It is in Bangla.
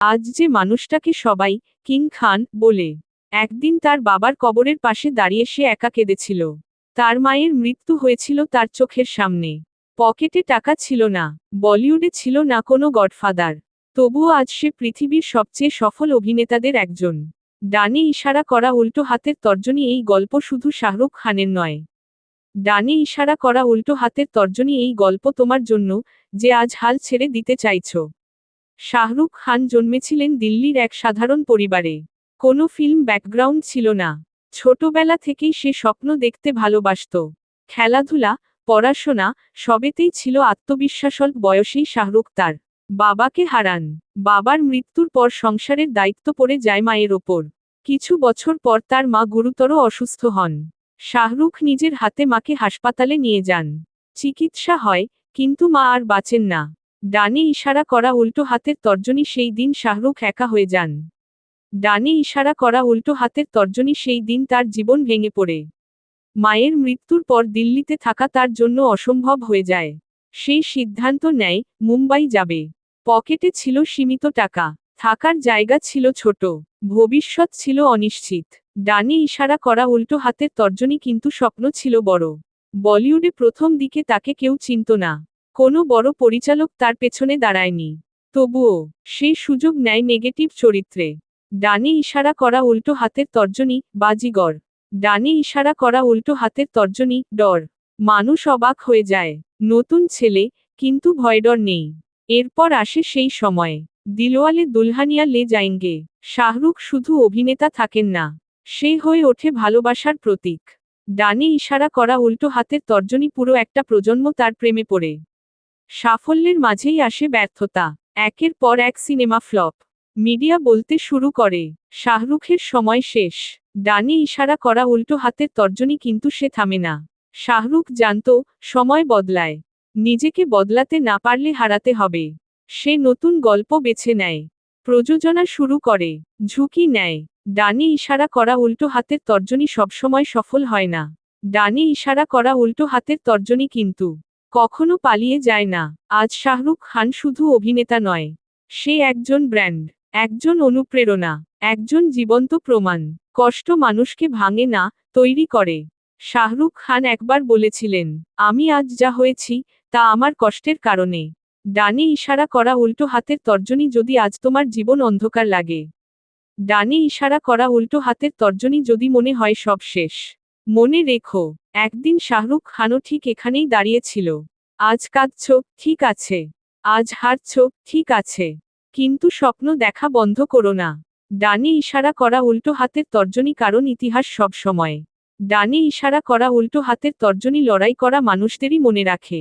আজ যে মানুষটাকে সবাই কিং খান বলে, একদিন তার বাবার কবরের পাশে দাঁড়িয়ে সে একা কেঁদেছিল। তার মায়ের মৃত্যু হয়েছিল তার চোখের সামনে। পকেটে টাকা ছিল না, বলিউডে ছিল না কোনো গডফাদার। তবুও আজ সে পৃথিবীর সবচেয়ে সফল অভিনেতাদের একজন। ডানে ইশারা করা উল্টো হাতের তর্জনী, এই গল্প শুধু শাহরুখ খানের নয়। ডানে ইশারা করা উল্টো হাতের তর্জনী, এই গল্প তোমার জন্য, যে আজ হাল ছেড়ে দিতে চাইছ। শাহরুখ খান জন্মেছিলেন দিল্লির এক সাধারণ পরিবারে। কোনো ফিল্ম ব্যাকগ্রাউন্ড ছিল না। ছোটবেলা থেকেই সে স্বপ্ন দেখতে ভালোবাসত। খেলাধুলা, পড়াশোনা, সবেতেই ছিল আত্মবিশ্বাস। অল্প বয়সেই শাহরুখ তার বাবাকে হারান। বাবার মৃত্যুর পর সংসারের দায়িত্ব পড়ে যায় মায়ের ওপর। কিছু বছর পর তার মা গুরুতর অসুস্থ হন। শাহরুখ নিজের হাতে মাকে হাসপাতালে নিয়ে যান। চিকিৎসা হয়, কিন্তু মা আর বাঁচেন না। ডানে ইশারা করা উল্টো হাতের তর্জনী, সেই দিন শাহরুখ একা হয়ে যান। ডানে ইশারা করা উল্টো হাতের তর্জনী, সেই দিন তার জীবন ভেঙে পড়ে। মায়ের মৃত্যুর পর দিল্লিতে থাকা তার জন্য অসম্ভব হয়ে যায়। সেই সিদ্ধান্ত নেয় মুম্বাই যাবে। পকেটে ছিল সীমিত টাকা, থাকার জায়গা ছিল ছোট, ভবিষ্যৎ ছিল অনিশ্চিত। ডানে ইশারা করা উল্টো হাতের তর্জনী কিন্তু স্বপ্ন ছিল বড়। বলিউডে প্রথম দিকে তাকে কেউ চিনত না। কোনো বড় পরিচালক তার পেছনে দাঁড়ায়নি। তবুও সে সুযোগ নেয় নেগেটিভ চরিত্রে। ডানে ইশারা করা উল্টো হাতের তর্জনী, বাজিগর। ডানে ইশারা করা উল্টো হাতের তর্জনী, ডর। মানুষ অবাক হয়ে যায়। নতুন ছেলে, কিন্তু ভয়ডর নেই। এরপর আসে সেই সময়, দিলওয়ালে দুলহানিয়া লে যায়েঙ্গে। শাহরুখ শুধু অভিনেতা থাকেন না, সে হয়ে ওঠে ভালোবাসার প্রতীক। ডানে ইশারা করা উল্টো হাতের তর্জনী, পুরো একটা প্রজন্ম তার প্রেমে পড়ে। সাফল্যের মাঝেই আসে ব্যর্থতা। একের পর এক সিনেমা ফ্লপ। মিডিয়া বলতে শুরু করে শাহরুখের সময় শেষ। ডানে ইশারা করা উল্টো হাতের তর্জনী, কিন্তু সে থামে না। শাহরুখ জানত, সময় বদলায়। নিজেকে বদলাতে না পারলে হারাতে হবে। সে নতুন গল্প বেছে নেয়, প্রযোজনা শুরু করে, ঝুঁকি নেয়। ডানে ইশারা করা উল্টো হাতের তর্জনী সবসময় সফল হয় না। ডানে ইশারা করা উল্টো হাতের তর্জনী কিন্তু কখনো পালিয়ে যায় না। আজ শাহরুখ খান শুধু অভিনেতা নয়, সে একজন ব্র্যান্ড, একজন অনুপ্রেরণা, একজন জীবন্ত প্রমাণ। কষ্ট মানুষকে ভাঙে না, তৈরি করে। শাহরুখ খান একবার বলেছিলেন, আমি আজ যা হয়েছি, তা আমার কষ্টের কারণে। ডানে ইশারা করা উল্টো হাতের তর্জনী, যদি আজ তোমার জীবন অন্ধকার লাগে। ডানে ইশারা করা উল্টো হাতের তর্জনী, যদি মনে হয় সব শেষ। মনে রেখো, একদিন শাহরুখ খানও ঠিক এখানেই দাঁড়িয়েছিল। আজ কাঁদছ, ঠিক আছে। আজ হারছ, ঠিক আছে। কিন্তু স্বপ্ন দেখা বন্ধ করো না। ডানে ইশারা করা উল্টো হাতের তর্জনী, কারণ ইতিহাস সব সময় ডানে ইশারা করা উল্টো হাতের তর্জনী লড়াই করা মানুষদেরই মনে রাখে।